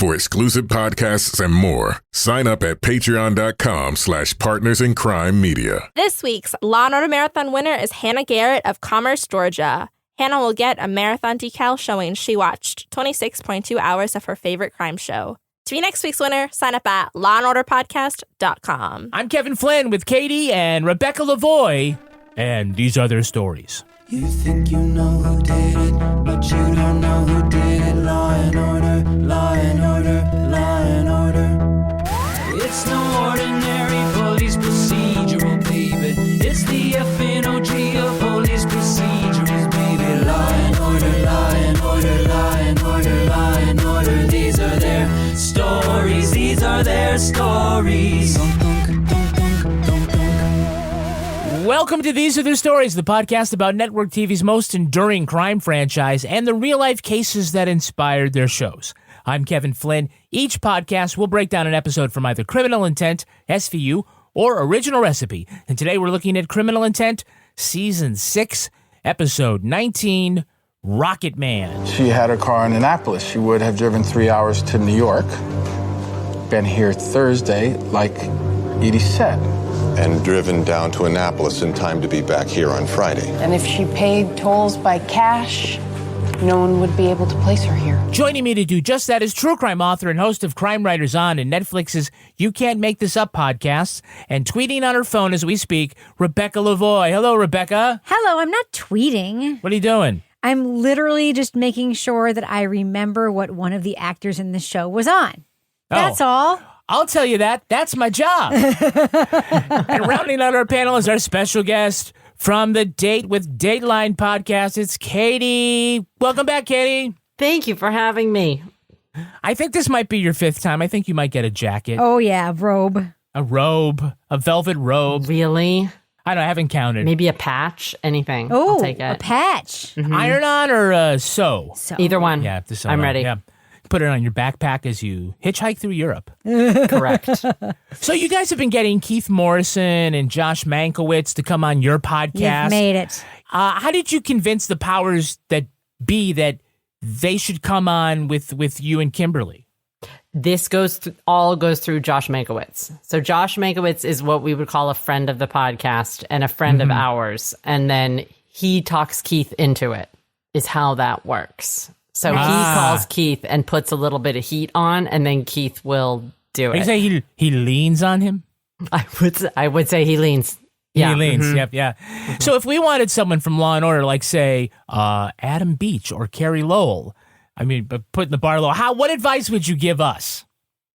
For exclusive podcasts and more, sign up at patreon.com/partnersincrimemedia. This week's Law & Order Marathon winner is Hannah Garrett of Commerce, Georgia. Hannah will get a marathon decal showing she watched 26.2 hours of her favorite crime show. To be next week's winner, sign up at lawandorderpodcast.com. I'm Kevin Flynn with Katie and Rebecca Lavoie, and these are their stories. You think you know who did it, but you don't know who did it. Law and order, law and order, law and order. It's no ordinary police procedural, baby. It's the FNOG of police procedurals, baby. Law and order, law and order, law and order, law and order. These are their stories, these are their stories. Welcome to These Are Their Stories, the podcast about network TV's most enduring crime franchise and the real-life cases that inspired their shows. I'm Kevin Flynn. Each podcast will break down an episode from either Criminal Intent, SVU, or Original Recipe. And today we're looking at Criminal Intent, Season 6, Episode 19, Rocket Man. She had her car in Annapolis. She would have driven 3 hours to New York, been here Thursday, like Edie said. And driven down to Annapolis in time to be back here on Friday. And if she paid tolls by cash, no one would be able to place her here. Joining me to do just that is true crime author and host of Crime Writers On and Netflix's You Can't Make This Up podcasts, and tweeting on her phone as we speak, Rebecca Lavoie. Hello, Rebecca. Hello, I'm not tweeting. What are you doing? I'm literally just making sure that I remember what one of the actors in the show was on. That's all. I'll tell you that. That's my job. And rounding out our panel is our special guest from the Date with Dateline podcast. It's Katie. Welcome back, Katie. Thank you for having me. I think this might be your fifth time. I think you might get a jacket. Oh, yeah, robe. A robe. A velvet robe. Really? I haven't counted. Maybe a patch, anything. Oh, I'll take it. A patch. Mm-hmm. Iron on or sew? Either one. Yeah, the sew I'm on. ready. Yeah. Put it on your backpack as you hitchhike through Europe. Correct. So you guys have been getting Keith Morrison and Josh Mankiewicz to come on your podcast. You've made it. How did you convince the powers that be that they should come on with you and Kimberly? This all goes through Josh Mankiewicz. So Josh Mankiewicz is what we would call a friend of the podcast and a friend of ours. And then he talks Keith into it, is how that works. So he calls Keith and puts a little bit of heat on, and then Keith will do it. You say he leans on him? I would say he leans. Yeah. He leans, yep, yeah. Mm-hmm. So if we wanted someone from Law & Order, like, say, Adam Beach or Carrie Lowell, I mean, but putting the bar low, what advice would you give us?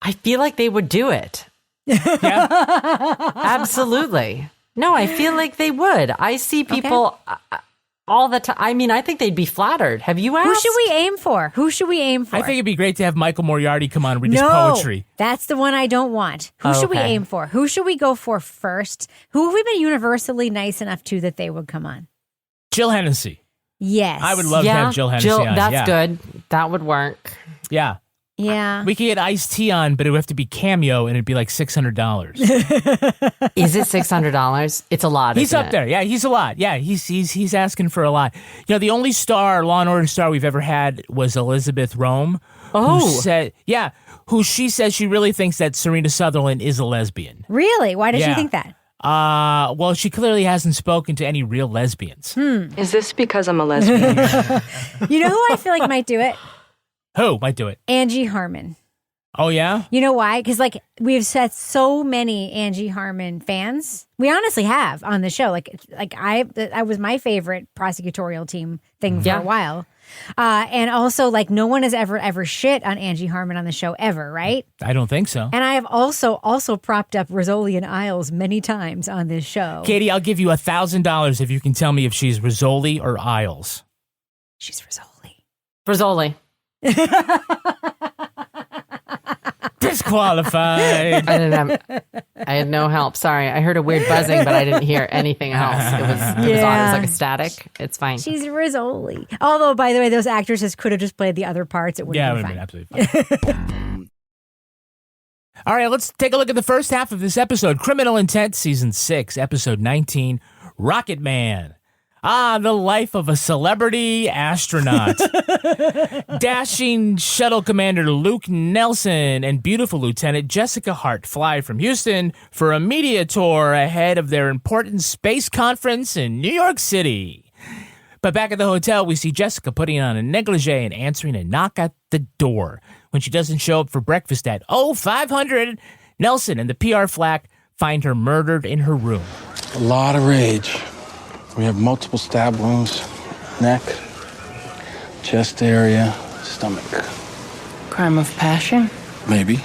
I feel like they would do it. Yeah? Absolutely. No, I feel like they would. I see people... all the time. I mean, I think they'd be flattered. Have you asked? Who should we aim for? I think it'd be great to have Michael Moriarty come on and read his poetry. That's the one I don't want. Who should we aim for? Who should we go for first? Who have we been universally nice enough to that they would come on? Jill Hennessy. Yes. I would love to have Jill Hennessy on. That's good. That would work. Yeah. Yeah. We could get Ice-T on, but it would have to be cameo, and it'd be like $600. Is it $600? It's a lot. He's up there. Yeah, he's a lot. Yeah, he's asking for a lot. You know, the only Law & Order star we've ever had was Elizabeth Rome. Oh. Who she says she really thinks that Serena Sutherland is a lesbian. Really? Why does she think that? Well, she clearly hasn't spoken to any real lesbians. Is this because I'm a lesbian? You know who I feel like might do it? Who might do it? Angie Harmon. Oh, yeah? You know why? Because, we've set so many Angie Harmon fans. We honestly have on the show. I was my favorite prosecutorial team thing for a while. And also, no one has ever shit on Angie Harmon on the show ever, right? I don't think so. And I have also propped up Rizzoli and Isles many times on this show. Katie, I'll give you $1,000 if you can tell me if she's Rizzoli or Isles. She's Rizzoli. Rizzoli. Disqualified. I had no help. Sorry. I heard a weird buzzing, but I didn't hear anything else. It was on. It was like a static. It's fine. She's Rizzoli. Although, by the way, those actresses could have just played the other parts. It would have been absolutely fine. All right, let's take a look at the first half of this episode. Criminal Intent, Season 6, Episode 19, Rocket Man. The life of a celebrity astronaut. Dashing shuttle commander Luke Nelson and beautiful Lieutenant Jessica Hart fly from Houston for a media tour ahead of their important space conference in New York City. But back at the hotel, we see Jessica putting on a negligee and answering a knock at the door. When she doesn't show up for breakfast at 0500, Nelson and the PR flack find her murdered in her room. A lot of rage. We have multiple stab wounds, neck, chest area, stomach. Crime of passion? Maybe.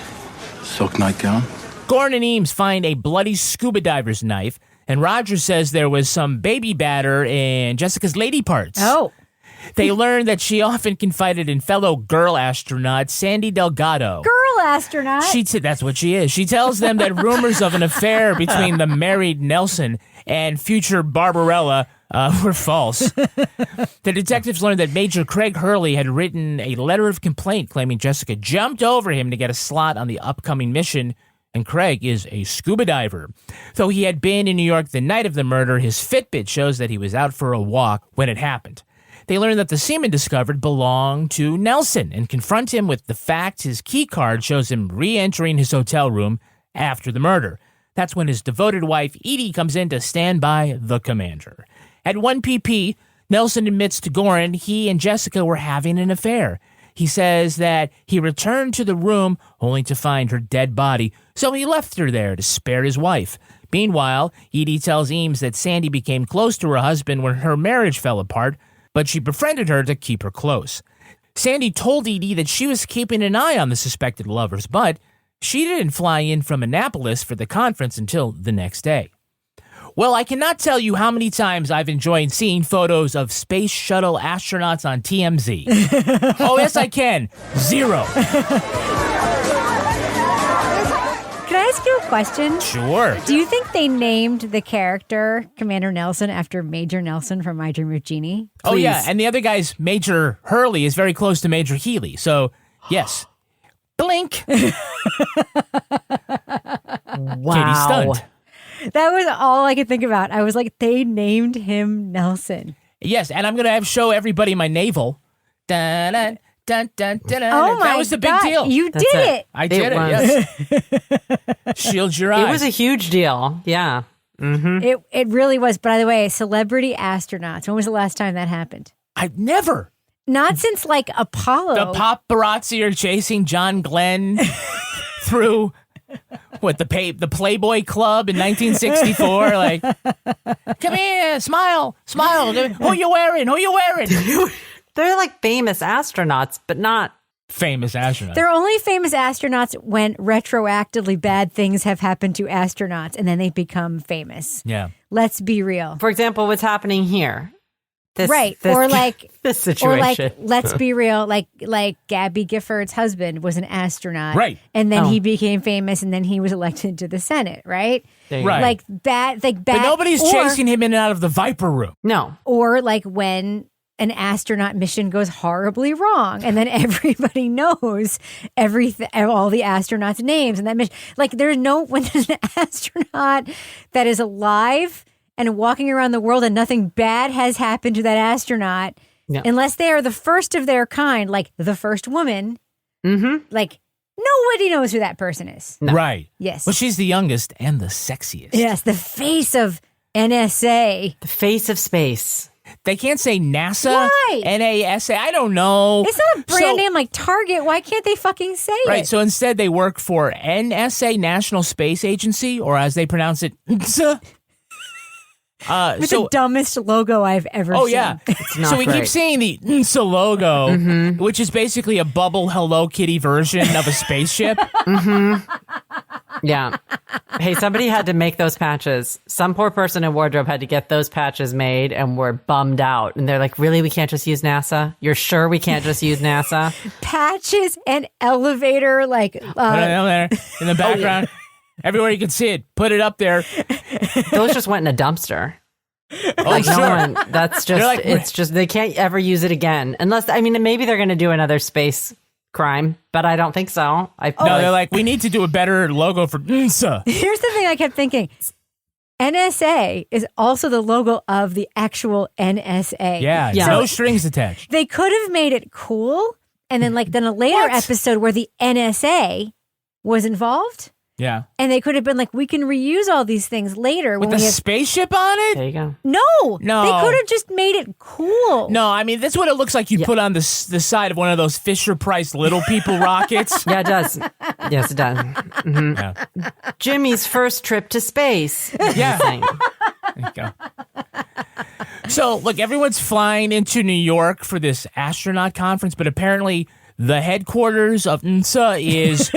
Silk nightgown. Goren and Eames find a bloody scuba diver's knife, and Roger says there was some baby batter in Jessica's lady parts. Oh. They learn that she often confided in fellow girl astronaut Sandy Delgado. Girl astronaut? That's what she is. She tells them that rumors of an affair between the married Nelson and future Barbarella were false. The detectives learned that Major Craig Hurley had written a letter of complaint claiming Jessica jumped over him to get a slot on the upcoming mission, and Craig is a scuba diver. Though he had been in New York the night of the murder, his Fitbit shows that he was out for a walk when it happened. They learn that the semen discovered belonged to Nelson and confront him with the fact his key card shows him re-entering his hotel room after the murder. That's when his devoted wife, Edie, comes in to stand by the commander. At 1 pp, Nelson admits to Goren he and Jessica were having an affair. He says that he returned to the room only to find her dead body, so he left her there to spare his wife. Meanwhile, Edie tells Eames that Sandy became close to her husband when her marriage fell apart, but she befriended her to keep her close. Sandy told Edie that she was keeping an eye on the suspected lovers, but she didn't fly in from Annapolis for the conference until the next day. Well, I cannot tell you how many times I've enjoyed seeing photos of space shuttle astronauts on TMZ. Oh, yes, I can. 0. Can I ask you a question? Sure. Do you think they named the character Commander Nelson after Major Nelson from My Dream of Jeannie? Oh, yeah, and the other guy's Major Hurley is very close to Major Healy, so yes. Blink. Wow. Katie's stunned. That was all I could think about. I was like, they named him Nelson. Yes, and I'm going to show everybody my navel. Dun, dun, dun, dun, dun, Oh my God. that was the big deal. You That's did it. it. I did it, yes. Shield your eyes. It was a huge deal. Yeah. Mm-hmm. It really was. By the way, celebrity astronauts. When was the last time that happened? I've never. Not since like Apollo. The paparazzi are chasing John Glenn through the Playboy Club in 1964. Like, come here, smile. Who you wearing? They're like famous astronauts, but not famous astronauts. They're only famous astronauts when retroactively bad things have happened to astronauts, and then they become famous. Yeah. Let's be real. For example, what's happening here. This situation. Or like, let's be real, like Gabby Gifford's husband was an astronaut. Right. And then he became famous, and then he was elected to the Senate, right? Right. Like bad. But nobody's chasing him in and out of the Viper room. No. Or like when an astronaut mission goes horribly wrong, and then everybody knows all the astronauts' names, and that mission. Like when there's an astronaut that is alive and walking around the world and nothing bad has happened to that astronaut, unless they are the first of their kind, like the first woman, like nobody knows who that person is. No. Right. Yes. Well, she's the youngest and the sexiest. Yes, the face of NSA. The face of space. They can't say NASA, Why? NASA, I don't know. It's not a brand name like Target. Why can't they fucking say it? Right, so instead they work for NSA, National Space Agency, or as they pronounce it, NSA. It's the dumbest logo I've ever seen. Oh, yeah. So we keep seeing the NSA logo, which is basically a bubble Hello Kitty version of a spaceship. Yeah. Hey, somebody had to make those patches. Some poor person in wardrobe had to get those patches made and were bummed out. And they're like, really? We can't just use NASA? You're sure we can't just use NASA? Patches and elevator, like... Put an elevator in the background. Everywhere you can see it. Put it up there. Those just went in a dumpster. Oh, like sure. no one, that's just, like, it's just, they can't ever use it again. Unless, I mean, maybe they're going to do another space crime, but I don't think so. They're like, we need to do a better logo for NSA. Here's the thing I kept thinking. NSA is also the logo of the actual NSA. Yeah, no strings attached. They could have made it cool, and then like a later episode where the NSA was involved. Yeah. And they could have been like, we can reuse all these things later. With a spaceship on it? There you go. No. No. They could have just made it cool. No, I mean, that's what it looks like you put on the side of one of those Fisher-Price Little People rockets. Yeah, it does. Yes, it does. Mm-hmm. Yeah. Jimmy's first trip to space. Yeah. There you go. So, look, everyone's flying into New York for this astronaut conference, but apparently the headquarters of NSA is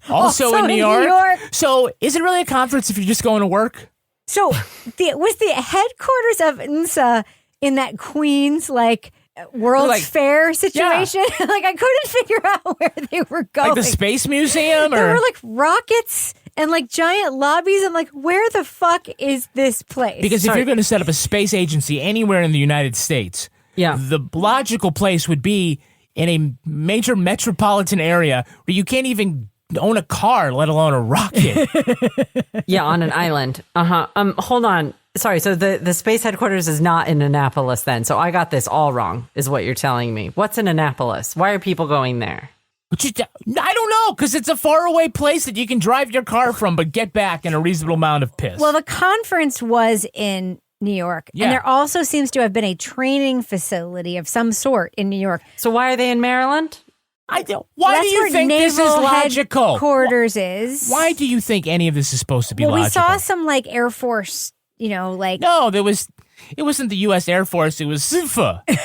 also in New York. So is it really a conference if you're just going to work? So was the headquarters of NSA in that Queens World's Fair situation? Yeah. I couldn't figure out where they were going. Like the Space Museum? There were rockets and giant lobbies. I'm like, where the fuck is this place? Because if you're going to set up a space agency anywhere in the United States, the logical place would be in a major metropolitan area where you can't even own a car, let alone a rocket. Yeah, on an island. Hold on. Sorry, so the space headquarters is not in Annapolis then. So I got this all wrong, is what you're telling me. What's in Annapolis? Why are people going there? I don't know, because it's a faraway place that you can drive your car from but get back in a reasonable amount of piss. Well, the conference was in New York. Yeah. And there also seems to have been a training facility of some sort in New York. So why are they in Maryland? Why do That's you where think this is Naval logical? Headquarters is. Why do you think any of this is supposed to be Well, logical? we saw some Air Force, No, it wasn't the U.S. Air Force, it was SIFA. By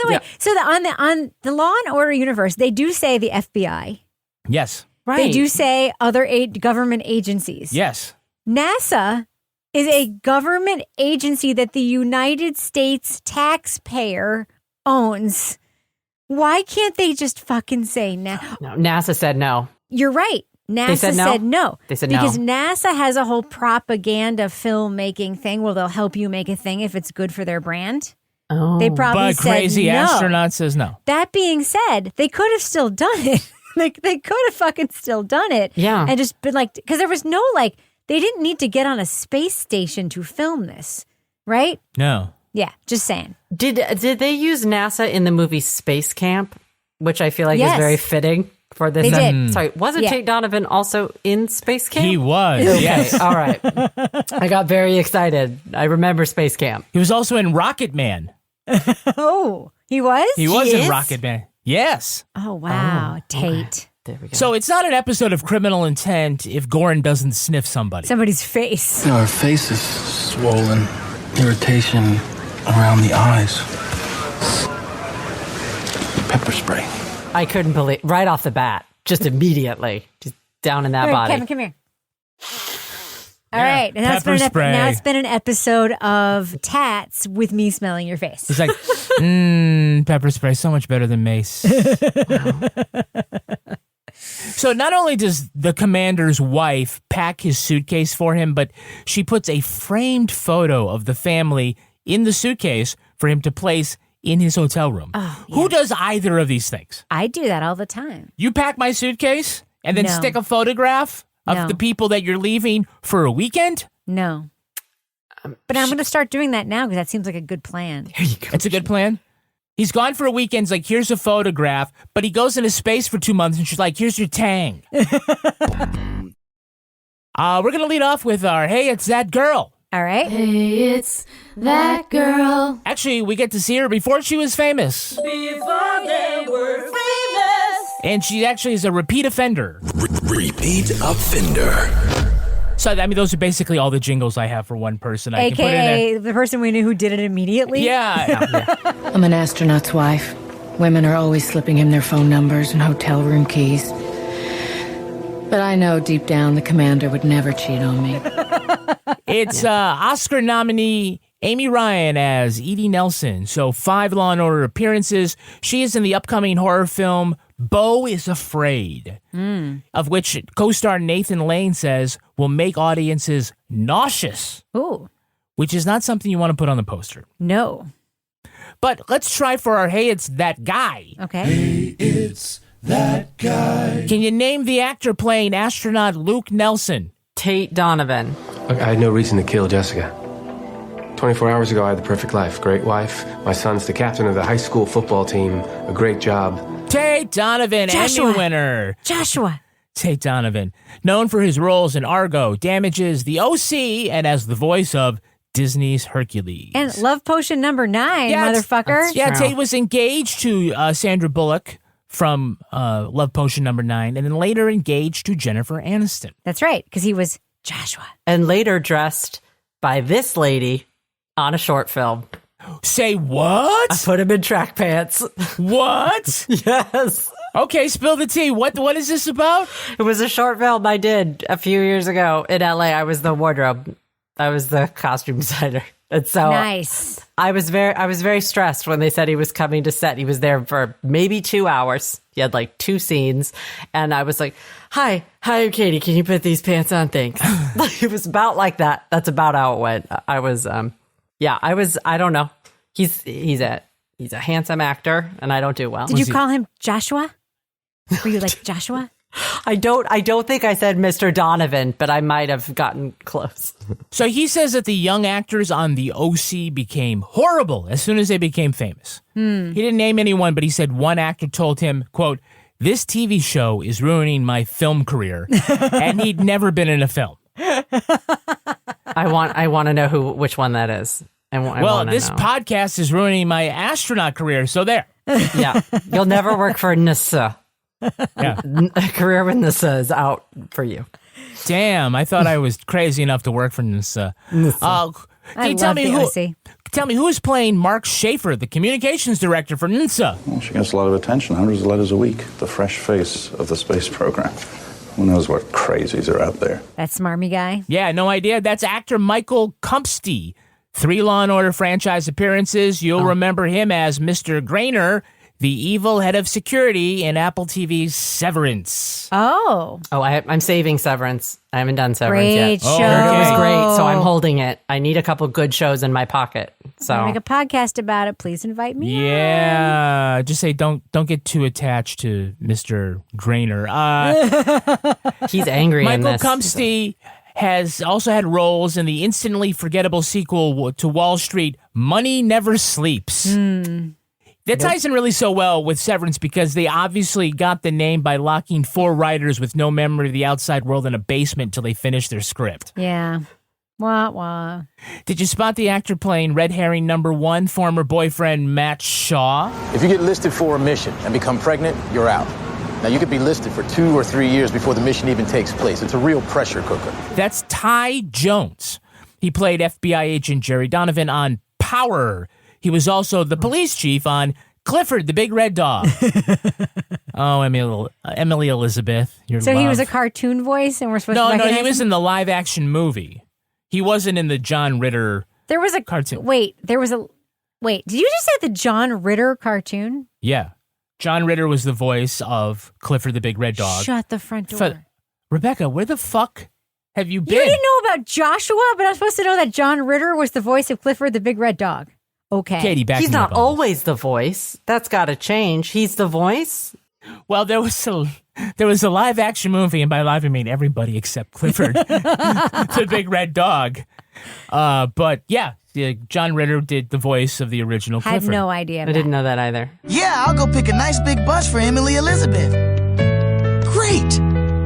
the way, so on the Law and Order universe, they do say the FBI. Yes. Right. They do say other government agencies. Yes. NASA is a government agency that the United States taxpayer owns. Why can't they just fucking say no? No, NASA said no. You're right. NASA said no? They said no. Because NASA has a whole propaganda filmmaking thing where they'll help you make a thing if it's good for their brand. Oh. They probably But said crazy no. astronaut says no. That being said, they could have still done it. They could have fucking still done it. Yeah. And just been because there was no they didn't need to get on a space station to film this, right? No. Yeah, just saying. Did they use NASA in the movie Space Camp, which I feel like is very fitting for this? They did. Sorry, wasn't Tate Donovan also in Space Camp? He was, Okay, yes. all right. I got very excited. I remember Space Camp. He was also in Rocket Man. Oh, he was? He was in is? Rocket Man. Yes. Oh, wow. Tate. Okay. There we go. So it's not an episode of Criminal Intent if Goren doesn't sniff somebody. Somebody's face. Her face is swollen, irritation around the eyes. Pepper spray. I couldn't believe, right off the bat, just immediately, just down in that All right, body. Kevin, come here. All right. And pepper spray. now it's been an episode of Tats with me smelling your face. He's like, pepper spray, so much better than mace. So not only does the commander's wife pack his suitcase for him, but she puts a framed photo of the family in the suitcase for him to place in his hotel room. Oh, yeah. Who does either of these things? I do that all the time. You pack my suitcase and then No. stick a photograph of No. the people that you're leaving for a weekend? No. But I'm going to start doing that now because that seems like a good plan. There you go. It's a good plan. He's gone for a weekend. He's like, here's a photograph. But he goes into space for 2 months and she's like, here's your tang. We're going to lead off with our, hey, it's that girl. All right. Hey, it's that girl. Actually, we get to see her before she was famous. Before they were famous. And she actually is a repeat offender. Repeat offender. So, I mean, those are basically all the jingles I have for one person. I can put in AKA the person we knew who did it immediately. Yeah. I'm an astronaut's wife. Women are always slipping him their phone numbers and hotel room keys. But I know deep down the commander would never cheat on me. It's Oscar nominee Amy Ryan as Edie Nelson. So 5 Law & Order appearances. She is in the upcoming horror film Beau is Afraid, of which co-star Nathan Lane says will make audiences nauseous. Ooh. Which is not something you want to put on the poster. No. But let's try for our Hey, It's That Guy. Okay. Hey, it's that guy. Can you name the actor playing astronaut Luke Nelson? Tate Donovan. Look, I had no reason to kill Jessica. 24 hours ago, I had the perfect life. Great wife. My son's the captain of the high school football team. A great job. Tate Donovan, Emmy winner. Joshua. Tate Donovan, known for his roles in Argo, Damages, The O.C., and as the voice of Disney's Hercules. And Love Potion number 9, motherfucker. Yeah, Tate was engaged to Sandra Bullock from Love Potion number 9, and then later engaged to Jennifer Aniston. That's right, because he was Joshua. And later dressed by this lady on a short film. Say what? I put him in track pants. What? Yes. Okay, spill the tea. What is this about? It was a short film I did a few years ago in LA. I was the wardrobe. I was the costume designer. And so nice. I was very stressed when they said he was coming to set. He was there for maybe 2 hours. He had like 2 scenes. And I was like, Hi, I'm Katie. Can you put these pants on? Thanks. It was about like that. That's about how it went. I don't know. He's a handsome actor and I don't do well. Did you call him Joshua? Were you like Joshua? I don't think I said Mr. Donovan, but I might have gotten close. So he says that the young actors on The O.C. became horrible as soon as they became famous. He didn't name anyone, but he said one actor told him, quote, "This TV show is ruining my film career," and he'd never been in a film. I want to know which one that is. This podcast is ruining my astronaut career, so there. Yeah, you'll never work for NASA. Yeah. A career with NASA is out for you. Damn, I thought I was crazy enough to work for NASA. Tell me who is playing Mark Schaefer, the communications director for NASA? Well, she gets a lot of attention, hundreds of letters a week. The fresh face of the space program. Who knows what crazies are out there? That smarmy guy? Yeah, no idea. That's actor Michael Kumpsty. 3 Law & Order franchise appearances. You'll remember him as Mr. Grainer, the evil head of security in Apple TV's Severance. Oh, I'm saving Severance. I haven't done Severance great yet. Show. I heard it was great, so I'm holding it. I need a couple good shows in my pocket. So I'll make a podcast about it. Please invite me. Yeah, just say don't get too attached to Mr. Grainer. He's angry. Michael in this. Kumpsty has also had roles in the instantly forgettable sequel to Wall Street, Money Never Sleeps. That ties in really so well with Severance because they obviously got the name by locking 4 writers with no memory of the outside world in a basement till they finished their script. Yeah. Wah, wah. Did you spot the actor playing Red Herring number 1, former boyfriend Matt Shaw? If you get listed for a mission and become pregnant, you're out. Now, you could be listed for 2 or 3 years before the mission even takes place. It's a real pressure cooker. That's Ty Jones. He played FBI agent Jerry Donovan on Power. He was also the police chief on Clifford, the Big Red Dog. Oh, Emily Elizabeth. So he was a cartoon voice and we're supposed to recognize him? No, he was in the live-action movie. He wasn't in the John Ritter There was a cartoon. Wait, did you just say the John Ritter cartoon? Yeah. John Ritter was the voice of Clifford, the Big Red Dog. Shut the front door. Rebecca, where the fuck have you been? You didn't know about Joshua, but I'm supposed to know that John Ritter was the voice of Clifford, the Big Red Dog. Okay. Katie, he's not always the voice. That's got to change. He's the voice. Well, there was a live action movie, and by live I mean everybody except Clifford, the Big Red Dog. But yeah, John Ritter did the voice of the original Clifford. I had no idea. I didn't know that either. Yeah, I'll go pick a nice big bus for Emily Elizabeth. Great.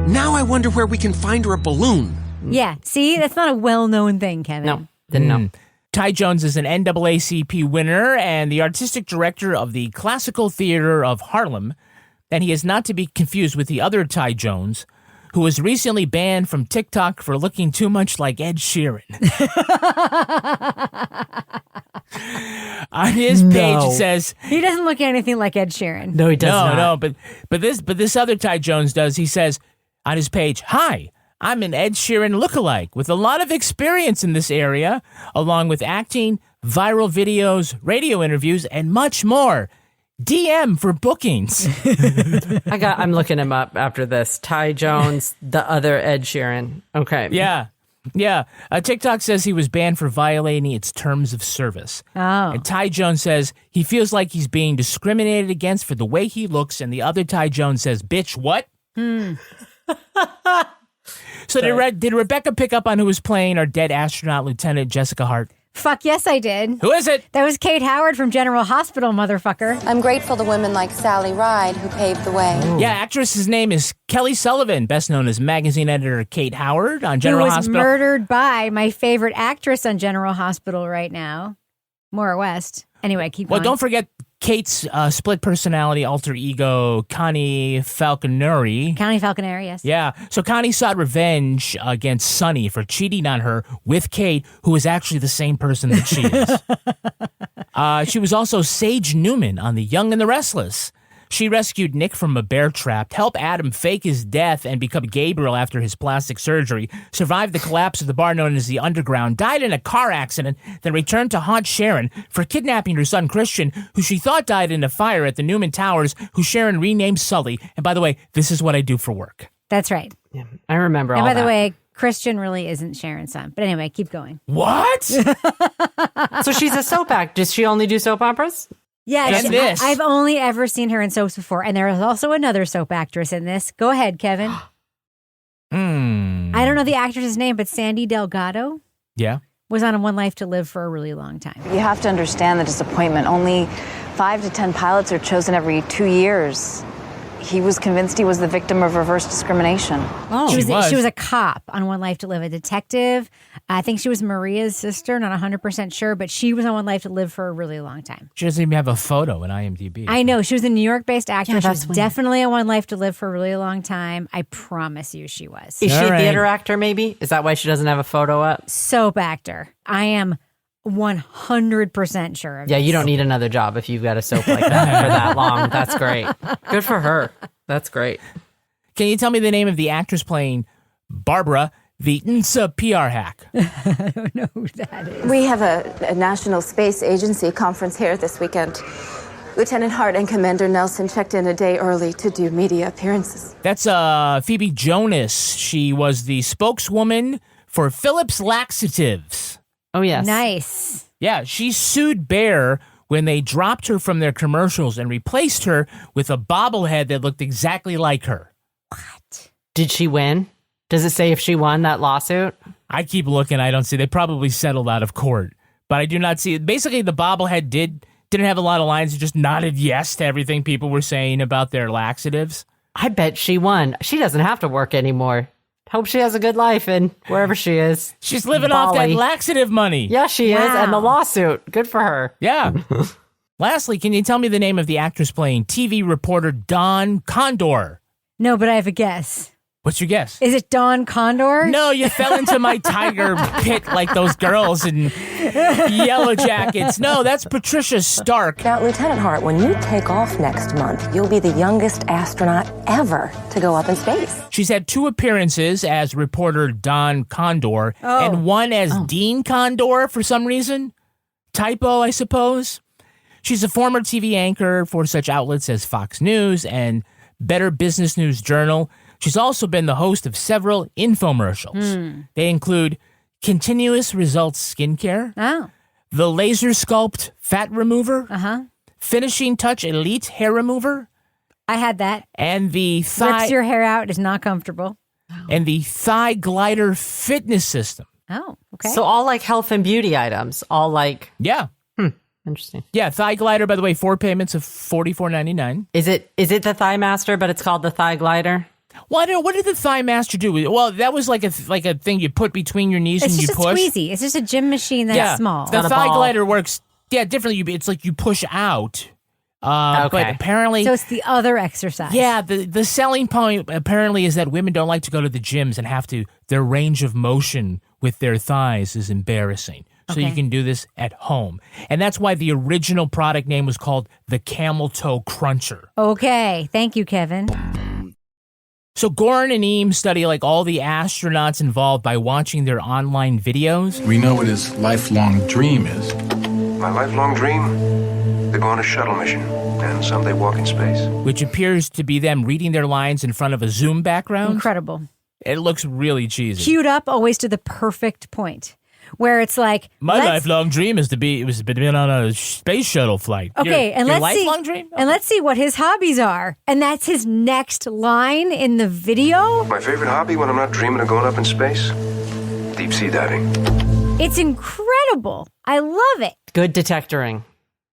Now I wonder where we can find her a balloon. Yeah, see, that's not a well-known thing, Kevin. No, didn't know. Ty Jones is an NAACP winner and the artistic director of the Classical Theater of Harlem, and he is not to be confused with the other Ty Jones, who was recently banned from TikTok for looking too much like Ed Sheeran. On his page, it says he doesn't look anything like Ed Sheeran. No, he does not. No, but this other Ty Jones does. He says on his page, "Hi, I'm an Ed Sheeran lookalike with a lot of experience in this area, along with acting, viral videos, radio interviews, and much more. DM for bookings." I'm looking him up after this. Ty Jones, the other Ed Sheeran. Okay. Yeah. TikTok says he was banned for violating its terms of service. Oh. And Ty Jones says he feels like he's being discriminated against for the way he looks, and the other Ty Jones says, "Bitch, what?" So did Rebecca pick up on who was playing our dead astronaut, Lieutenant Jessica Hart? Fuck yes, I did. Who is it? That was Kate Howard from General Hospital, motherfucker. I'm grateful to women like Sally Ride who paved the way. Ooh. Yeah, actress's name is Kelly Sullivan, best known as magazine editor Kate Howard on General Hospital. Who was murdered by my favorite actress on General Hospital right now, Maura West. Anyway, keep going. Well, don't forget Kate's split personality alter ego, Connie Falconeri. Connie Falconeri, yes. Yeah. So Connie sought revenge against Sonny for cheating on her with Kate, who is actually the same person that she is. She was also Sage Newman on The Young and the Restless. She rescued Nick from a bear trap, helped Adam fake his death and become Gabriel after his plastic surgery, survived the collapse of the bar known as the Underground, died in a car accident, then returned to haunt Sharon for kidnapping her son Christian, who she thought died in a fire at the Newman Towers, who Sharon renamed Sully. And by the way, this is what I do for work. That's right. Yeah, I remember all that. And by the way, Christian really isn't Sharon's son. But anyway, keep going. What? So she's a soap actor. Does she only do soap operas? Yeah, I've only ever seen her in soaps before, and there is also another soap actress in this. Go ahead, Kevin. I don't know the actress's name, but Sandy Delgado was on One Life to Live for a really long time. You have to understand the disappointment. Only 5 to 10 pilots are chosen every 2 years. He was convinced he was the victim of reverse discrimination. Oh, she was a cop on One Life to Live, a detective. I think she was Maria's sister, not 100% sure, but she was on One Life to Live for a really long time. She doesn't even have a photo in IMDb. I know. She was a New York-based actress. She was definitely on One Life to Live for a really long time. I promise you she was. Is she a theater actor, maybe? Is that why she doesn't have a photo up? Soap actor. I am 100% sure of Yeah, you don't need another job if you've got a soap like that for that long. That's great. Good for her. That's great. Can you tell me the name of the actress playing Barbara, the NSA PR hack? I don't know who that is. We have a National Space Agency conference here this weekend. Lieutenant Hart and Commander Nelson checked in a day early to do media appearances. That's Phoebe Jonas. She was the spokeswoman for Philips Laxatives. Oh, yes. Nice. Yeah, she sued Bayer when they dropped her from their commercials and replaced her with a bobblehead that looked exactly like her. What? Did she win? Does it say if she won that lawsuit? I keep looking. I don't see. They probably settled out of court, but I do not see it. Basically, the bobblehead didn't have a lot of lines. It just nodded yes to everything people were saying about their laxatives. I bet she won. She doesn't have to work anymore. Hope she has a good life and wherever she is. She's living off that laxative money. Yeah, she is. And the lawsuit. Good for her. Yeah. Lastly, can you tell me the name of the actress playing TV reporter Dawn Condor? No, but I have a guess. What's your guess? Is it Dawn Condor? No, you fell into my tiger pit like those girls in Yellow Jackets. No, that's Patricia Stark. Now, Lieutenant Hart, when you take off next month, you'll be the youngest astronaut ever to go up in space. She's had 2 appearances as reporter Dawn Condor and one as Dean Condor for some reason. Typo, I suppose. She's a former TV anchor for such outlets as Fox News and Better Business News Journal. She's also been the host of several infomercials. They include Continuous Results Skincare, the Laser Sculpt Fat Remover, Finishing Touch Elite Hair Remover. I had that. And the rips your hair out, is not comfortable. And the Thigh Glider Fitness System. Oh, okay. So all like health and beauty items, all like... Yeah. Interesting. Yeah, Thigh Glider, by the way, 4 payments of $44.99. Is it the Thigh Master, but it's called the Thigh Glider? Well, what did the Thigh Master do? Well, that was like a thing you put between your knees and you push. It's just a squeezy. It's just a gym machine that's small. The Thigh Glider works, differently. It's like you push out. Okay. But apparently... So it's the other exercise. Yeah, the selling point apparently is that women don't like to go to the gyms and their range of motion with their thighs is embarrassing. So you can do this at home. And that's why the original product name was called the Camel Toe Cruncher. Okay. Thank you, Kevin. So Goren and Eames study like all the astronauts involved by watching their online videos. We know what his lifelong dream is. My lifelong dream? To go on a shuttle mission and someday walk in space. Which appears to be them reading their lines in front of a Zoom background. Incredible. It looks really cheesy. Queued up always to the perfect point. where it's like my lifelong dream is to be on a space shuttle flight. Okay, and your let's see. lifelong dream? And let's see what his hobbies are. And that's his next line in the video. My favorite hobby when I'm not dreaming of going up in space? Deep sea diving. It's incredible. I love it. Good detectoring.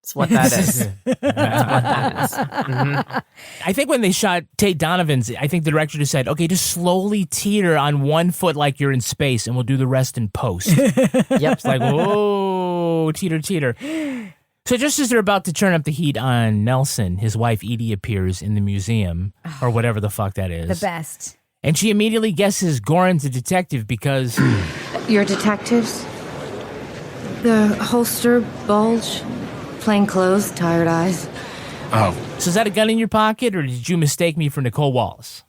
That's what that is. That's what that is. Mm-hmm. I think when they shot Tate Donovan's, I think the director just said, okay, just slowly teeter on one foot like you're in space, and we'll do the rest in post. Yep. It's like, whoa, teeter, teeter. So just as they're about to turn up the heat on Nelson, his wife Edie appears in the museum, or whatever the fuck that is. The best. And she immediately guesses Goren's a detective because... You're detectives? The holster bulge? Plain clothes, tired eyes. Oh. So is that a gun in your pocket, or did you mistake me for Nicole Wallace?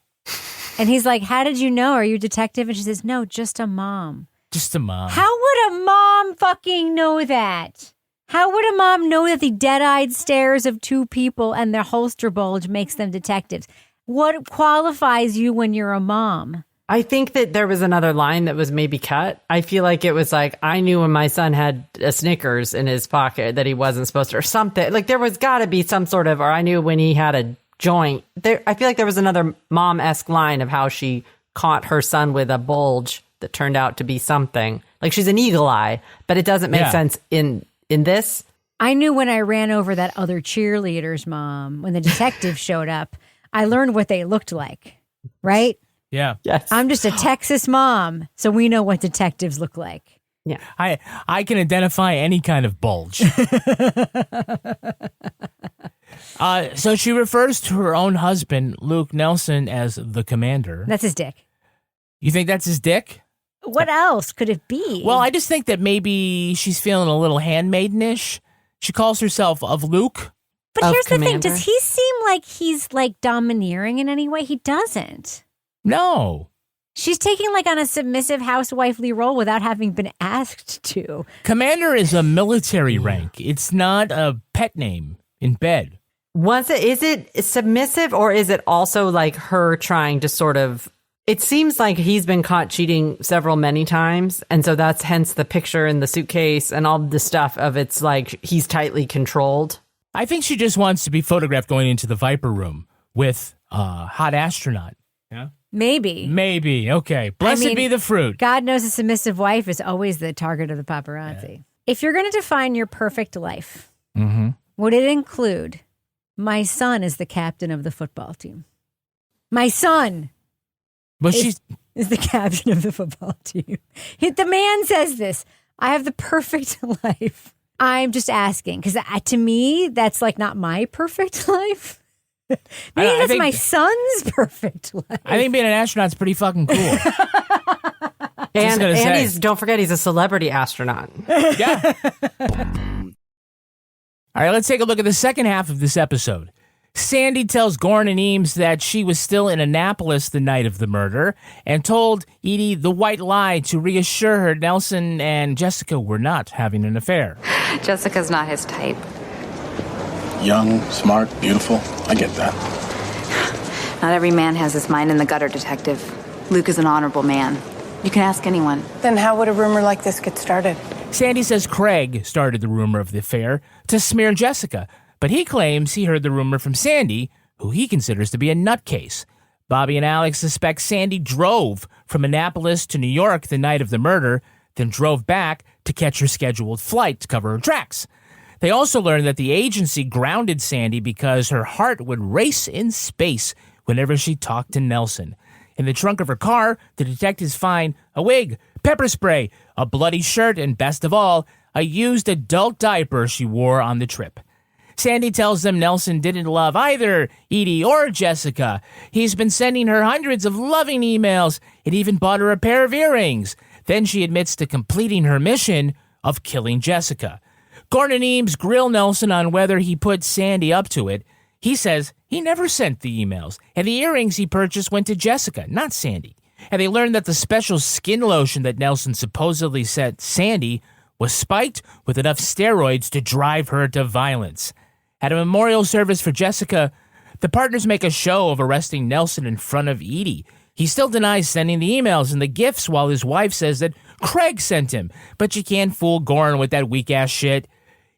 And he's like, how did you know? Are you a detective? And she says, no, just a mom. Just a mom. How would a mom fucking know that? How would a mom know that the dead-eyed stares of two people and their holster bulge makes them detectives? What qualifies you when you're a mom? I think that there was another line that was maybe cut. I feel like it was like, I knew when my son had a Snickers in his pocket that he wasn't supposed to, or something. Like there was got to be some sort of, or I knew when he had a joint. There, I feel like there was another mom-esque line of how she caught her son with a bulge that turned out to be something. Like she's an eagle eye, but it doesn't make sense in this. I knew when I ran over that other cheerleader's mom, when the detective showed up, I learned what they looked like, right? Yeah. Yes. I'm just a Texas mom, so we know what detectives look like. Yeah. I can identify any kind of bulge. So she refers to her own husband, Luke Nelson, as the commander. That's his dick. You think that's his dick? What else could it be? Well, I just think that maybe she's feeling a little handmaidenish. She calls herself of Luke. But here's the thing. Does he seem like he's like domineering in any way? He doesn't. No. She's taking like on a submissive housewifely role without having been asked to. Commander is a military rank. It's not a pet name in bed. Is it submissive, or is it also like her trying to sort of, it seems like he's been caught cheating many times. And so that's hence the picture in the suitcase and all the stuff of it's like he's tightly controlled. I think she just wants to be photographed going into the Viper room with a hot astronaut. Yeah. Maybe. Okay. Blessed be the fruit. God knows a submissive wife is always the target of the paparazzi. Yeah. If you're going to define your perfect life, would it include my son is the captain of the football team? My son is the captain of the football team. The man says this. I have the perfect life. I'm just asking because to me, that's like not my perfect life. Maybe that's my son's perfect life. I think being an astronaut's pretty fucking cool. And don't forget, he's a celebrity astronaut. Yeah. All right, let's take a look at the second half of this episode. Sandy tells Goren and Eames that she was still in Annapolis the night of the murder and told Edie the white lie to reassure her Nelson and Jessica were not having an affair. Jessica's not his type. Young, smart, beautiful. I get that. Not every man has his mind in the gutter, Detective. Luke is an honorable man. You can ask anyone. Then how would a rumor like this get started? Sandy says Craig started the rumor of the affair to smear Jessica, but he claims he heard the rumor from Sandy, who he considers to be a nutcase. Bobby and Alex suspect Sandy drove from Annapolis to New York the night of the murder, then drove back to catch her scheduled flight to cover her tracks. They also learned that the agency grounded Sandy because her heart would race in space whenever she talked to Nelson. In the trunk of her car, the detectives find a wig, pepper spray, a bloody shirt, and best of all, a used adult diaper she wore on the trip. Sandy tells them Nelson didn't love either Edie or Jessica. He's been sending her hundreds of loving emails and even bought her a pair of earrings. Then she admits to completing her mission of killing Jessica. Goren and Eames grill Nelson on whether he put Sandy up to it. He says he never sent the emails, and the earrings he purchased went to Jessica, not Sandy. And they learned that the special skin lotion that Nelson supposedly sent Sandy was spiked with enough steroids to drive her to violence. At a memorial service for Jessica, the partners make a show of arresting Nelson in front of Edie. He still denies sending the emails and the gifts while his wife says that Craig sent him. But you can't fool Goren with that weak-ass shit.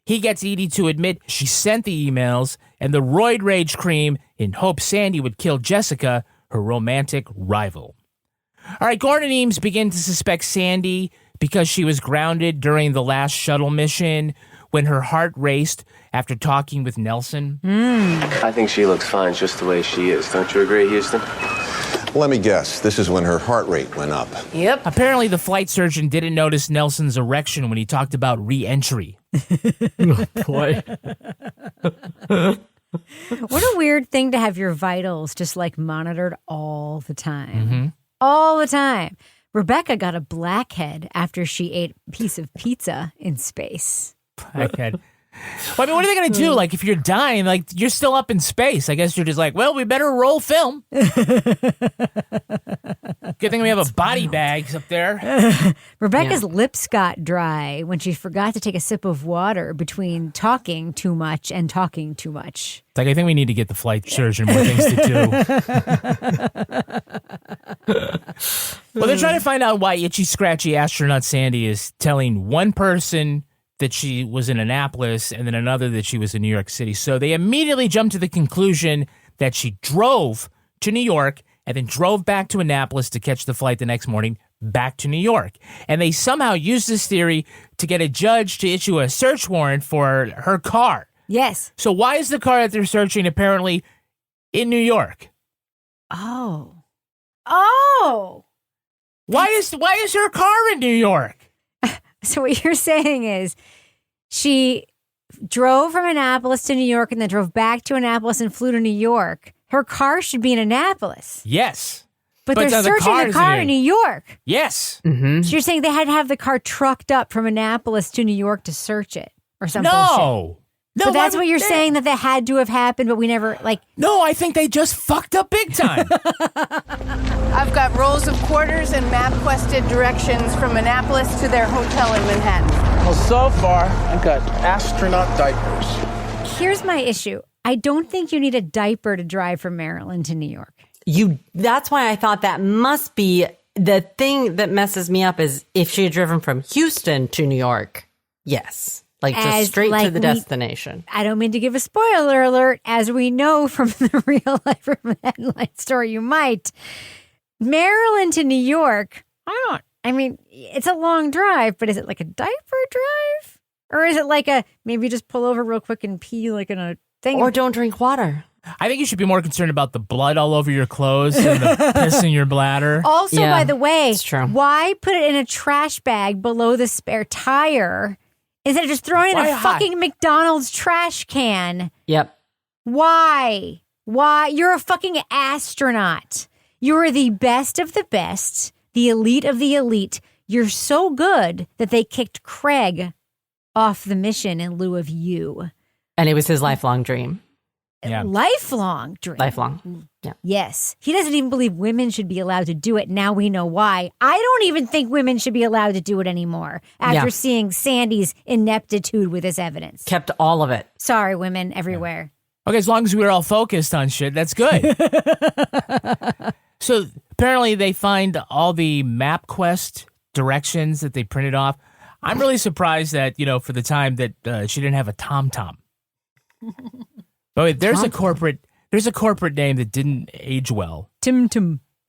He gets Edie to admit she sent the emails and the roid rage cream in hopes Sandy would kill Jessica, her romantic rival. All right, Goren and Eames begin to suspect Sandy because she was grounded during the last shuttle mission when her heart raced after talking with Nelson. I think she looks fine just the way she is. Don't you agree, Houston? Let me guess. This is when her heart rate went up. Yep. Apparently, the flight surgeon didn't notice Nelson's erection when he talked about re-entry. Oh, boy. What a weird thing to have your vitals just like monitored all the time. All the time. Rebecca got a blackhead after she ate a piece of pizza in space. Blackhead. Well, I mean, what are they going to do? Like, if you're dying, like, you're still up in space. I guess you're just like, well, we better roll film. Good thing we have a body bag up there. Rebecca's lips got dry when she forgot to take a sip of water between talking too much and talking too much. It's like, I think we need to get the flight surgeon more things to do. Well, they're trying to find out why itchy, scratchy astronaut Sandy is telling one person that she was in Annapolis and then another that she was in New York City. So they immediately jumped to the conclusion that she drove to New York and then drove back to Annapolis to catch the flight the next morning back to New York. And they somehow used this theory to get a judge to issue a search warrant for her car. Yes. So why is the car that they're searching apparently in New York? Oh. Why is her car in New York? So what you're saying is she drove from Annapolis to New York and then drove back to Annapolis and flew to New York. Her car should be in Annapolis. Yes. But they're searching the car in New York. Yes. So you're saying they had to have the car trucked up from Annapolis to New York to search it or something? No. But that's what you're saying, that that had to have happened, but we never, like... No, I think they just fucked up big time. I've got rolls of quarters and MapQuested directions from Annapolis to their hotel in Manhattan. Well, so far, I've got astronaut diapers. Here's my issue. I don't think you need a diaper to drive from Maryland to New York. That's why I thought that must be the thing that messes me up is if she had driven from Houston to New York. Yes. Like just straight to the destination. I don't mean to give a spoiler alert. As we know from the real life headline story, you might. Maryland to New York. I mean, it's a long drive, but is it like a diaper drive? Or is it like maybe just pull over real quick and pee like in a thing? Or don't drink water. I think you should be more concerned about the blood all over your clothes and the piss in your bladder. Also, by the way, it's true. Why put it in a trash bag below the spare tire instead of just throwing it in a fucking McDonald's trash can? Yep. Why? You're a fucking astronaut. You are the best of the best, the elite of the elite. You're so good that they kicked Craig off the mission in lieu of you. And it was his lifelong dream. Yeah. Lifelong dream. Lifelong. Yeah. Yes. He doesn't even believe women should be allowed to do it. Now we know why. I don't even think women should be allowed to do it anymore after seeing Sandy's ineptitude with this evidence. Kept all of it. Sorry, women everywhere. Okay, as long as we're all focused on shit, that's good. So apparently they find all the MapQuest directions that they printed off. I'm really surprised that, for the time that she didn't have a TomTom. Oh, wait, there's a corporate name that didn't age well. Tim.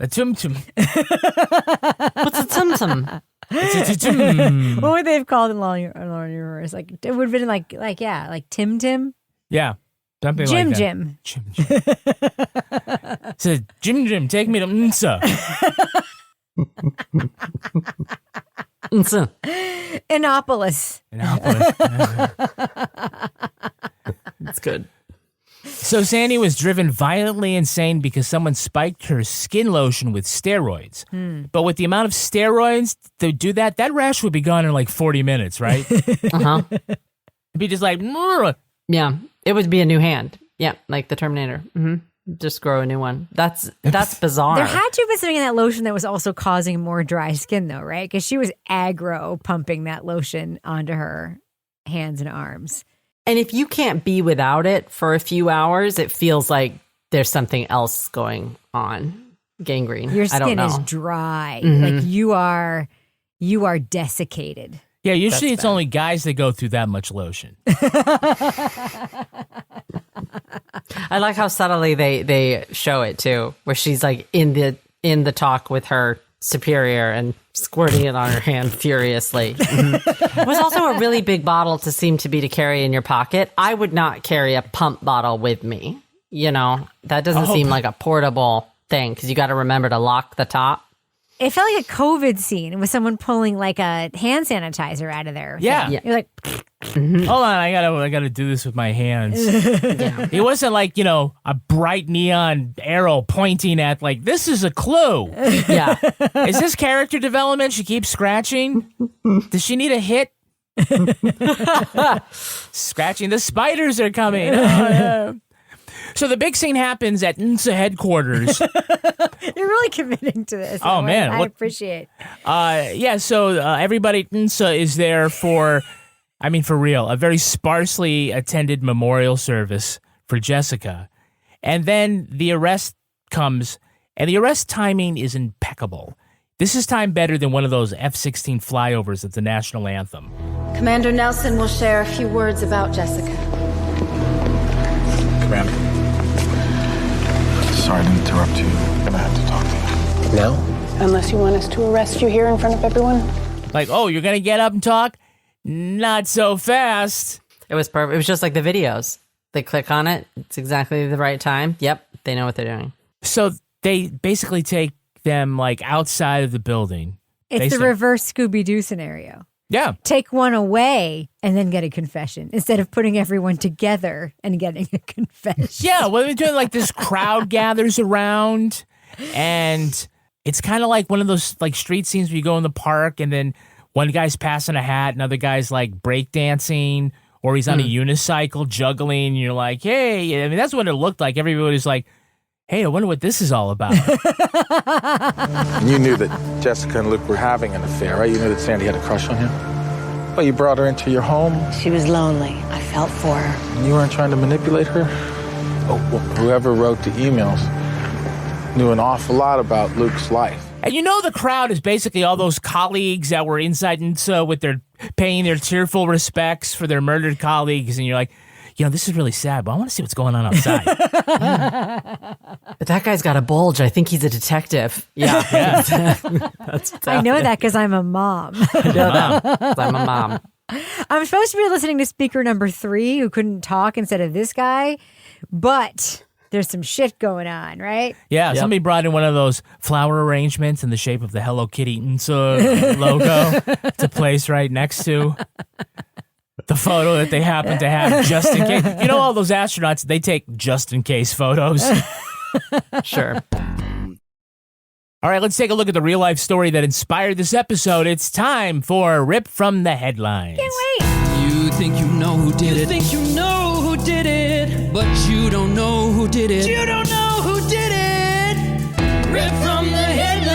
A Tim. What's a Tim? It's a Tim. What would they have called in Law and Order? Like it would have been like Tim. Yeah, something Jim like that. Jim. So Jim, take me to Msa. Annapolis. That's good. So Sandy was driven violently insane because someone spiked her skin lotion with steroids. But with the amount of steroids to do that rash would be gone in like 40 minutes, right? Uh-huh. It'd be just like... Murr. Yeah, it would be a new hand. Yeah, like the Terminator. Just grow a new one. That's bizarre. There had to have been something in that lotion that was also causing more dry skin, though, right? Because she was aggro pumping that lotion onto her hands and arms. And if you can't be without it for a few hours, it feels like there's something else going on. Gangrene. Your I don't skin know. is dry. Like you are you are desiccated. Yeah, usually it's only guys that go through that much lotion. I like how subtly they show it too, where she's like in the talk with her superior and squirting it on her hand furiously. It was also a really big bottle to carry in your pocket. I would not carry a pump bottle with me. You know, that doesn't seem like a portable thing because you got to remember to lock the top. It felt like a COVID scene with someone pulling like a hand sanitizer out of there. Yeah. You're like, hold on, I gotta do this with my hands. It wasn't like, a bright neon arrow pointing at like, this is a clue. Yeah. Is this character development? She keeps scratching. Does she need a hit? Scratching. The spiders are coming. Oh, yeah. So the big scene happens at NSA headquarters. You're really committing to this. Oh, man. I appreciate. So everybody at NSA is there for real, a very sparsely attended memorial service for Jessica. And then the arrest comes, and the arrest timing is impeccable. This is timed better than one of those F-16 flyovers at the national anthem. Commander Nelson will share a few words about Jessica. Commander. Sorry to interrupt you. I'm gonna have to talk to you. No? Unless you want us to arrest you here in front of everyone? Like, oh, you're gonna get up and talk? Not so fast. It was perfect. It was just like the videos. They click on it. It's exactly the right time. Yep. They know what they're doing. So they basically take them like outside of the building. It's the reverse Scooby-Doo scenario. Yeah. Take one away and then get a confession instead of putting everyone together and getting a confession. Yeah, what they're doing, like this crowd gathers around, and it's kind of like one of those like street scenes where you go in the park and then one guy's passing a hat, another guy's like breakdancing, or he's on a unicycle juggling, and you're like, hey, I mean, that's what it looked like. Everybody's like, hey, I wonder what this is all about. You knew that Jessica and Luke were having an affair, right? You knew that Sandy had a crush on him? Well, you brought her into your home. She was lonely. I felt for her. And you weren't trying to manipulate her? Oh, well, whoever wrote the emails knew an awful lot about Luke's life. And the crowd is basically all those colleagues that were inside NSA with their paying their tearful respects for their murdered colleagues, and you're like, this is really sad, but I want to see what's going on outside. But that guy's got a bulge. I think he's a detective. Yeah. I know that because I'm a mom. I know that. I'm a mom. I'm supposed to be listening to speaker number 3 who couldn't talk instead of this guy, but there's some shit going on, right? Yeah, somebody brought in one of those flower arrangements in the shape of the Hello Kitty NSA logo to place right next to the photo that they happen to have just in case. All those astronauts, they take just in case photos. Sure. All right, let's take a look at the real life story that inspired this episode. It's time for Rip from the Headlines. Can't wait. You think you know who did it. You think you know who did it. But you don't know who did it. You don't know who did it. Rip from the Headlines.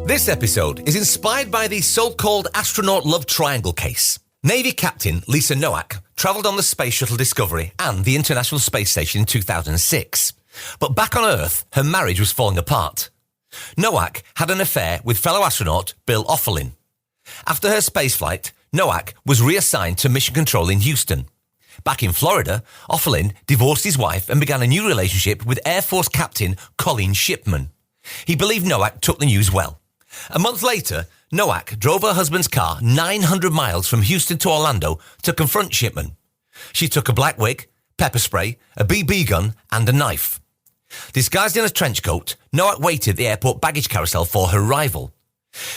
This episode is inspired by the so-called astronaut love triangle case. Navy Captain Lisa Nowak travelled on the Space Shuttle Discovery and the International Space Station in 2006. But back on Earth, her marriage was falling apart. Nowak had an affair with fellow astronaut Bill Offerlin. After her spaceflight, Nowak was reassigned to Mission Control in Houston. Back in Florida, Offerlin divorced his wife and began a new relationship with Air Force Captain Colleen Shipman. He believed Nowak took the news well. A month later, Nowak drove her husband's car 900 miles from Houston to Orlando to confront Shipman. She took a black wig, pepper spray, a BB gun, and a knife. Disguised in a trench coat, Nowak waited at the airport baggage carousel for her arrival.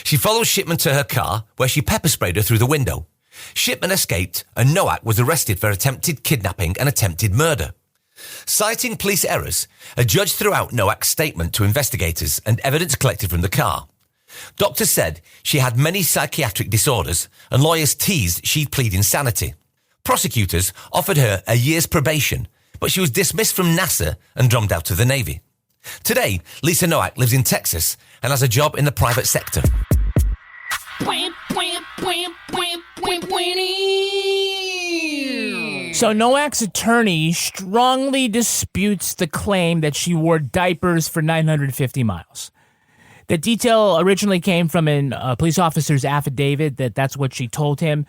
She followed Shipman to her car, where she pepper sprayed her through the window. Shipman escaped, and Nowak was arrested for attempted kidnapping and attempted murder. Citing police errors, a judge threw out Nowak's statement to investigators and evidence collected from the car. Doctors said she had many psychiatric disorders, and lawyers teased she'd plead insanity. Prosecutors offered her a year's probation, but she was dismissed from NASA and drummed out of the Navy. Today, Lisa Nowak lives in Texas and has a job in the private sector. So Nowak's attorney strongly disputes the claim that she wore diapers for 950 miles. The detail originally came from a police officer's affidavit that's what she told him.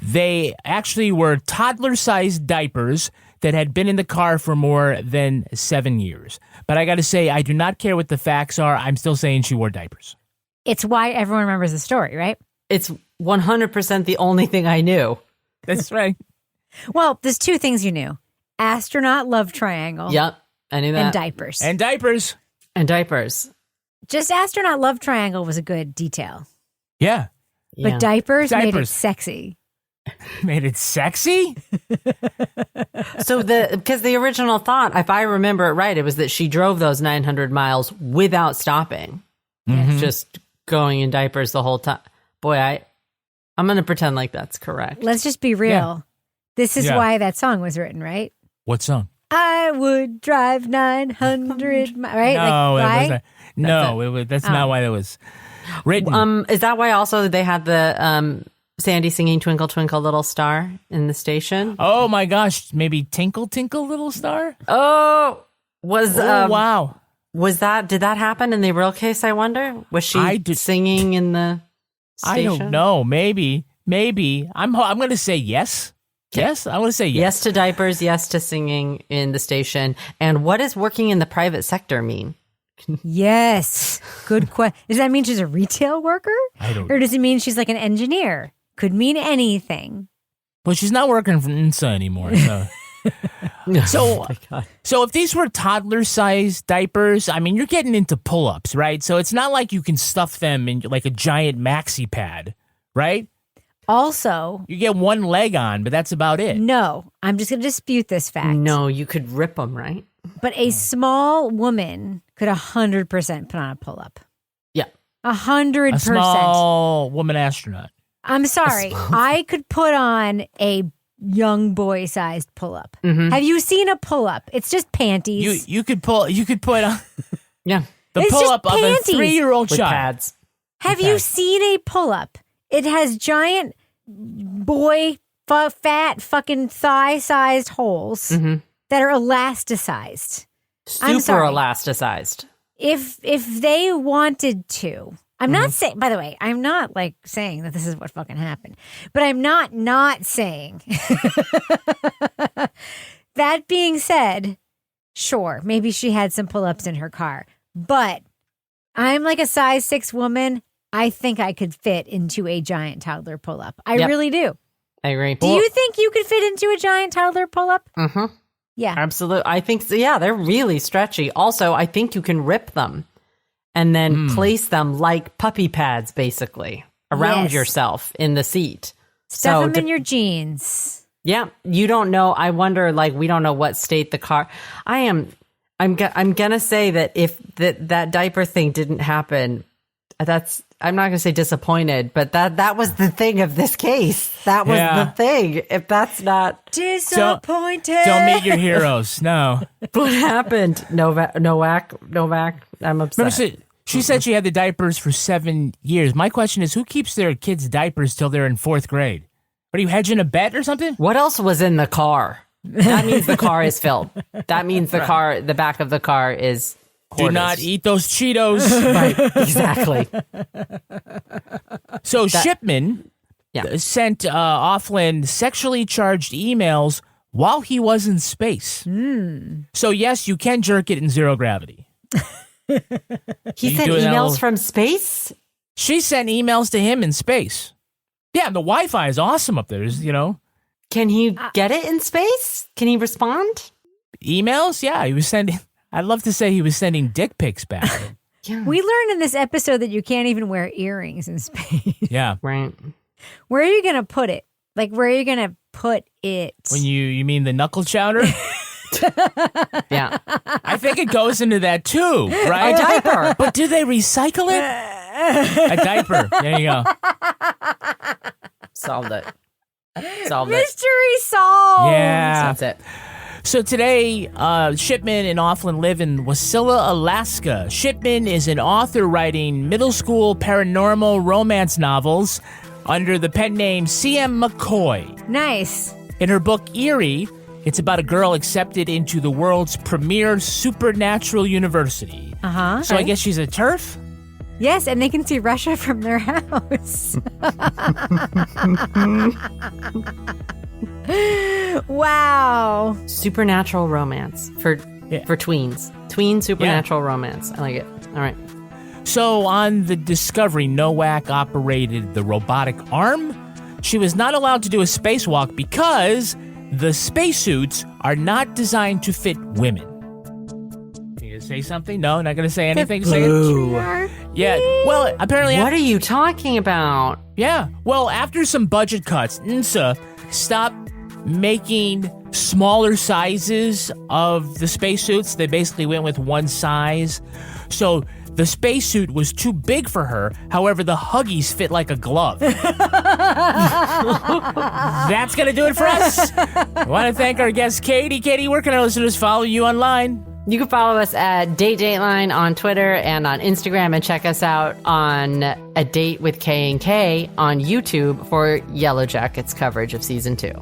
They actually were toddler-sized diapers that had been in the car for more than 7 years. But I got to say, I do not care what the facts are. I'm still saying she wore diapers. It's why everyone remembers the story, right? It's 100% the only thing I knew. That's right. Well, there's two things you knew. Astronaut love triangle. Yep, I knew that. And diapers. And diapers. And diapers. Just astronaut love triangle was a good detail. Yeah. But diapers made it sexy. Made it sexy? So because the original thought, if I remember it right, it was that she drove those 900 miles without stopping. Mm-hmm. Just going in diapers the whole time. Boy, I'm going to pretend like that's correct. Let's just be real. Yeah. This is why that song was written, right? What song? I would drive 900 miles, right? No, like, it why? wasn't. No, that's not why that was written. Is that why also they had the Sandy singing Twinkle Twinkle Little Star in the station? Oh my gosh, maybe Tinkle Tinkle Little Star? Oh, wow. Did that happen in the real case, I wonder? Was she singing in the station? I don't know. Maybe. I'm going to say yes. Yes, I want to say yes. Yes to diapers, yes to singing in the station. And what does working in the private sector mean? Yes. Good question. Does that mean she's a retail worker? I don't know. Or does it mean she's like an engineer? Could mean anything. Well, she's not working for INSA anymore. So if these were toddler-sized diapers, I mean, you're getting into pull-ups, right? So it's not like you can stuff them in like a giant maxi pad, right? Also, you get one leg on, but that's about it. No, I'm just going to dispute this fact. No, you could rip them, right? But a small woman could 100% put on a pull-up. Yeah. 100%. A small woman astronaut. I'm sorry. I could put on a young boy-sized pull-up. Mm-hmm. Have you seen a pull-up? It's just panties. You could put on yeah, the it's pull-up just of a panties. 3-year-old with child. pads. Have you seen a pull-up? It has giant boy fat fucking thigh-sized holes that are elasticized. I'm Super sorry. elasticized. If they wanted to, I'm not saying. By the way, I'm not like saying that this is what fucking happened, but I'm not saying. That being said, sure, maybe she had some pull-ups in her car, but I'm like a size 6 woman. I think I could fit into a giant toddler pull-up. I really do. I agree. Do you think you could fit into a giant toddler pull-up? Mm-hmm. Yeah. Absolutely. I think so. Yeah, they're really stretchy. Also, I think you can rip them and then place them like puppy pads, basically, around yourself in the seat. Stuff them in your jeans. Yeah. You don't know. I wonder, like, we don't know what state the car. I'm going to say that if that diaper thing didn't happen, I'm not going to say disappointed, but that was the thing of this case. That was the thing. If that's not disappointed, don't meet your heroes. No. What happened? Nowak. I'm upset. Remember, she said she had the diapers for 7 years. My question is, who keeps their kids' diapers till they're in 4th grade? What, are you hedging a bet or something? What else was in the car? That means the car is filled. That means the back of the car is quarters. Do not eat those Cheetos. Right, exactly. So Shipman sent Offland sexually charged emails while he was in space. So yes, you can jerk it in 0 gravity. He sent emails from space? She sent emails to him in space. Yeah, the Wi-Fi is awesome up there, Can he get it in space? Can he respond? Emails? Yeah, he was sending... I'd love to say he was sending dick pics back. Yeah. We learned in this episode that you can't even wear earrings in space. Yeah. Right. Where are you going to put it? Like, where are you going to put it? When you mean the knuckle chowder? Yeah. I think it goes into that too, right? A diaper. But do they recycle it? A diaper. There you go. Solved it. Mystery solved. Yeah. That's it. So today, Shipman and Offland live in Wasilla, Alaska. Shipman is an author writing middle school paranormal romance novels under the pen name C.M. McCoy. Nice. In her book, Eerie, it's about a girl accepted into the world's premier supernatural university. Uh-huh. So I guess she's a TERF? Yes, and they can see Russia from their house. Wow. Supernatural romance for tweens. Tween supernatural romance. I like it. All right. So on the Discovery, Nowak operated the robotic arm. She was not allowed to do a spacewalk because the spacesuits are not designed to fit women. You gonna say something? No, not gonna say anything. Say it. Yeah. Well, apparently. What are you talking about? Yeah. Well, after some budget cuts, NASA stopped making smaller sizes of the spacesuits. They basically went with one size. So the spacesuit was too big for her. However, the Huggies fit like a glove. That's going to do it for us. I want to thank our guest, Katie. Katie, where can our listeners follow you online? You can follow us at Dateline on Twitter and on Instagram, and check us out on A Date with K&K on YouTube for Yellow Jackets coverage of season 2.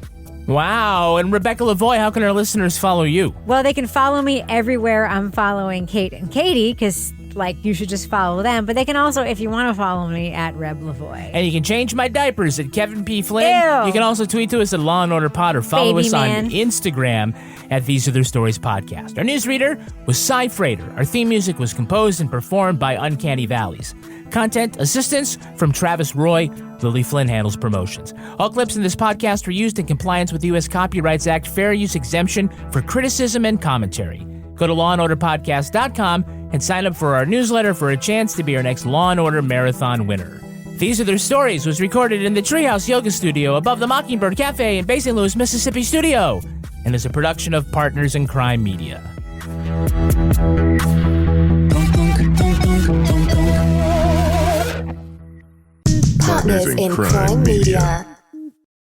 Wow. And Rebecca Lavoie, how can our listeners follow you? Well, they can follow me everywhere I'm following Kate and Katie, because you should just follow them. But they can also, if you want to follow me, at Reb Lavoie. And you can change my diapers at Kevin P. Flynn. Ew. You can also tweet to us at Law & Order Pod or follow Baby us man. on Instagram at These Are Their Stories Podcast. Our newsreader was Cy Frater. Our theme music was composed and performed by Uncanny Valleys. Content assistance from Travis Roy. Lily Flynn handles promotions. All clips in this podcast were used in compliance with the U.S. Copyrights Act fair use exemption for criticism and commentary. Go to lawandorderpodcast.com and sign up for our newsletter for a chance to be our next Law & Order Marathon winner. These Are Their Stories was recorded in the Treehouse Yoga Studio above the Mockingbird Cafe in St. Louis, Mississippi studio, and is a production of Partners in Crime Media. Partners in Crime Media.